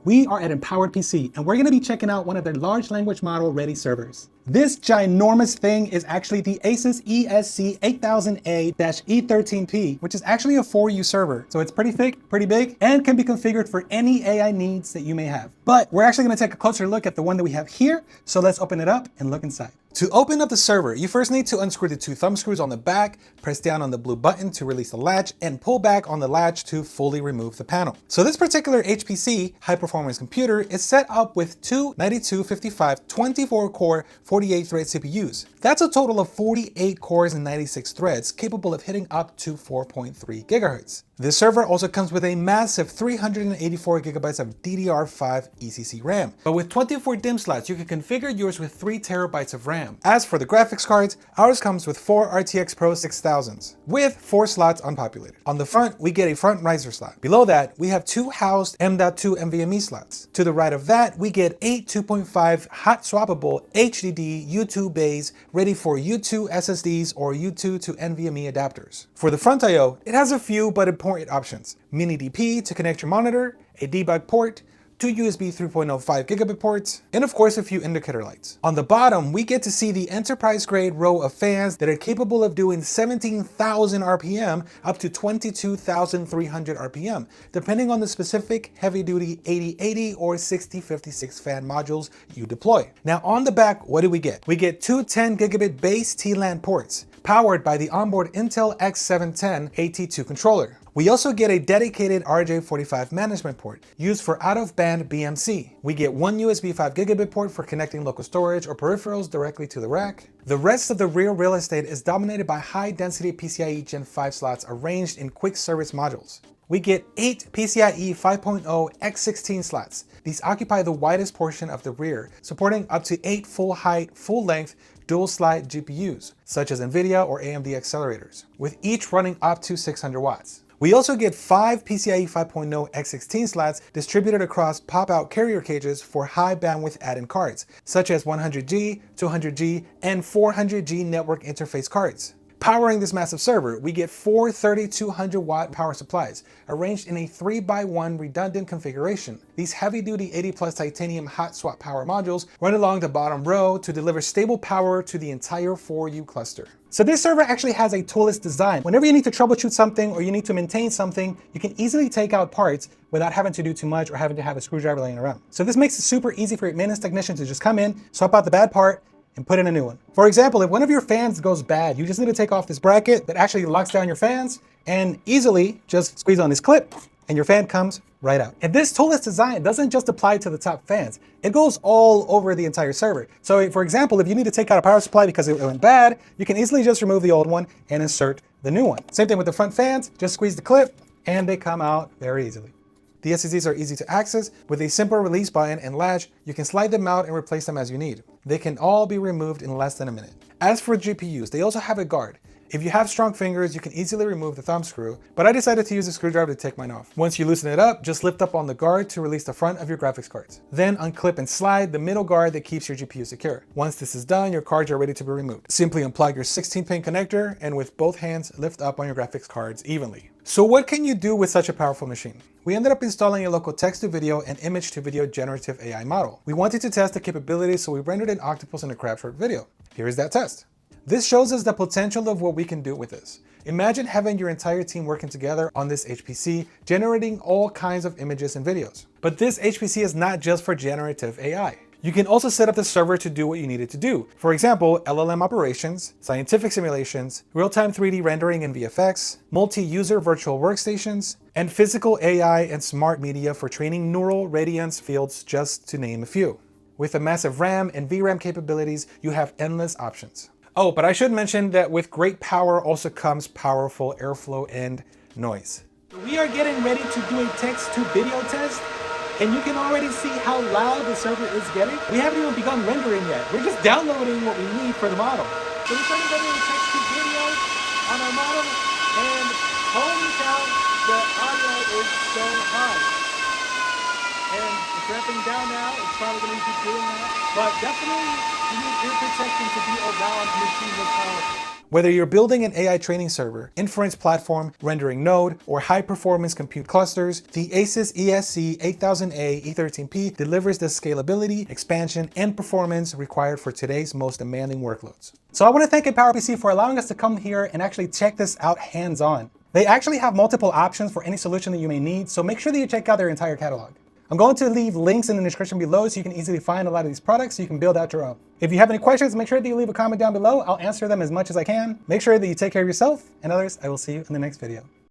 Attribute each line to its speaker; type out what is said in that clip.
Speaker 1: We are at Empowered PC, and we're going to be checking out one of their large language model ready servers. This ginormous thing is actually the ASUS ESC8000A-E13P, which is actually a 4U server. So it's pretty thick, pretty big, and can be configured for any AI needs that you may have. But we're actually going to take a closer look at the one that we have here. So let's open it up and look inside. To open up the server, you first need to unscrew the two thumb screws on the back, press down on the blue button to release the latch, and pull back on the latch to fully remove the panel. So this particular HPC, high performance computer, is set up with two 9255 24-core 48-thread CPUs. That's a total of 48 cores and 96 threads, capable of hitting up to 4.3 gigahertz. This server also comes with a massive 384 gigabytes of DDR5 ECC RAM. But with 24 DIMM slots, you can configure yours with 3 terabytes of RAM. As for the graphics cards, ours comes with 4 RTX Pro 6000s, with 4 slots unpopulated. On the front, we get a front riser slot. Below that, we have 2 housed M.2 NVMe slots. To the right of that, we get 8 2.5 hot swappable HDD U2 bays ready for U2 SSDs or U2 to NVMe adapters. For the front I/O, it has a few but important options. Mini DP to connect your monitor, a debug port, 2 USB 3.05 gigabit ports, and of course a few indicator lights. On the bottom, we get to see the enterprise grade row of fans that are capable of doing 17,000 RPM up to 22,300 RPM, depending on the specific heavy duty 8080 or 6056 fan modules you deploy. Now on the back, what do we get? We get two 10 gigabit base TLAN ports, powered by the onboard Intel X710 AT2 controller. We also get a dedicated RJ45 management port used for out-of-band BMC. We get one USB 5 gigabit port for connecting local storage or peripherals directly to the rack. The rest of the rear real estate is dominated by high-density PCIe Gen 5 slots arranged in quick service modules. We get 8 PCIe 5.0 X16 slots. These occupy the widest portion of the rear, supporting up to 8 full-height, full-length dual slide GPUs, such as NVIDIA or AMD accelerators, with each running up to 600 watts. We also get 5 PCIe 5.0 X16 slots distributed across pop-out carrier cages for high bandwidth add-in cards, such as 100G, 200G, and 400G network interface cards. Powering this massive server, we get 4 3200 watt power supplies, arranged in a 3x1 redundant configuration. These heavy-duty 80+ titanium hot swap power modules run along the bottom row to deliver stable power to the entire 4U cluster. So this server actually has a toolless design. Whenever you need to troubleshoot something or you need to maintain something, you can easily take out parts without having to do too much or having to have a screwdriver laying around. So this makes it super easy for your maintenance technician to just come in, swap out the bad part, and put in a new one. For example, if one of your fans goes bad, you just need to take off this bracket that actually locks down your fans and easily just squeeze on this clip and your fan comes right out. And this toolless design doesn't just apply to the top fans. It goes all over the entire server. So for example, if you need to take out a power supply because it went bad, you can easily just remove the old one and insert the new one. Same thing with the front fans, just squeeze the clip and they come out very easily. The SSDs are easy to access. With a simple release button and latch, you can slide them out and replace them as you need. They can all be removed in less than a minute. As for GPUs, they also have a guard. If you have strong fingers, you can easily remove the thumb screw, but I decided to use a screwdriver to take mine off. Once you loosen it up, just lift up on the guard to release the front of your graphics cards. Then unclip and slide the middle guard that keeps your GPU secure. Once this is done, your cards are ready to be removed. Simply unplug your 16-pin connector and with both hands, lift up on your graphics cards evenly. So what can you do with such a powerful machine? We ended up installing a local text-to-video and image-to-video generative AI model. We wanted to test the capabilities, so we rendered an octopus and a crab short video. Here is that test. This shows us the potential of what we can do with this. Imagine having your entire team working together on this HPC, generating all kinds of images and videos. But this HPC is not just for generative AI. You can also set up the server to do what you need it to do. For example, LLM operations, scientific simulations, real-time 3D rendering in VFX, multi-user virtual workstations, and physical AI and smart media for training neural radiance fields, just to name a few. With a massive RAM and VRAM capabilities, you have endless options. Oh, but I should mention that with great power also comes powerful airflow and noise. We are getting ready to do a text-to-video test. And you can already see how loud the server is getting. We haven't even begun rendering yet. We're just downloading what we need for the model. So we're starting rendering text-to-video on our model, and holy cow, the audio is so high. And it's ramping down now. It's probably going to keep doing that. But definitely, you need ear protection to be around a machine this powerful. Whether you're building an AI training server, inference platform, rendering node, or high-performance compute clusters, the ASUS ESC8000A-E13P delivers the scalability, expansion, and performance required for today's most demanding workloads. So I want to thank EPYC for allowing us to come here and actually check this out hands-on. They actually have multiple options for any solution that you may need, so make sure that you check out their entire catalog. I'm going to leave links in the description below so you can easily find a lot of these products so you can build out your own. If you have any questions, make sure that you leave a comment down below. I'll answer them as much as I can. Make sure that you take care of yourself and others. I will see you in the next video.